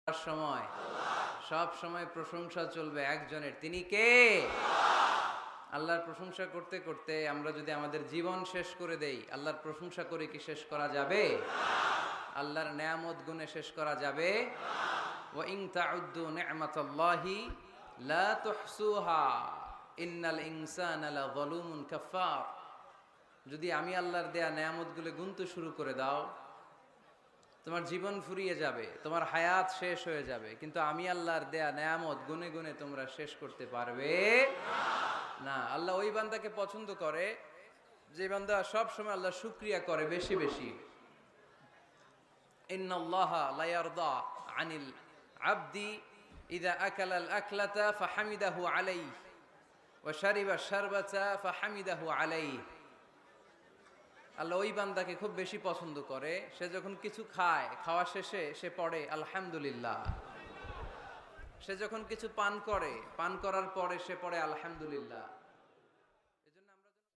সময় সব সময় প্রশংসা চলবে একজনের, তিনি কে? আল্লাহর প্রশংসা করতে করতে আমরা যদি আমাদের জীবন শেষ করে দেই, আল্লাহর প্রশংসা করে কি শেষ করা যাবে? আল্লাহর নেয়ামত গুণে শেষ করা যাবে? ওয়া ইন তাউদ্দু নি'মাতাল্লাহি লা তুহসুহা ইন্নাল ইনসানা লাযালুমুন কাফফার। যদি আমি আল্লাহর দেয়া নেয়ামতগুলো গুনতে শুরু করে দাও, তোমার জীবন ফুরিয়ে যাবে, তোমার হায়াত শেষ হয়ে যাবে, কিন্তু আমি আল্লাহর দেয়া নেয়ামত গুনে গুনে তোমরা শেষ করতে পারবে না। আল্লাহ ওই বান্দাকে পছন্দ করে যে বান্দা সব সময় আল্লাহর শুকরিয়া করে বেশি বেশি। ইন্নাল্লাহা লা ইয়ারদা আনিল আবদি ইযা আকালাল আকলাতা ফাহামিদাহু আলাইহি ওয়া শারিবা শারবাতা ফাহামিদাহু আলাইহি। আল্লাহ ওই বান্দাকে খুব বেশি পছন্দ করে, সে যখন কিছু খায়, খাওয়া শেষে সে পড়ে আলহামদুলিল্লাহ। সে যখন কিছু পান করে, পান করার পরে সে পড়ে আলহামদুলিল্লাহ।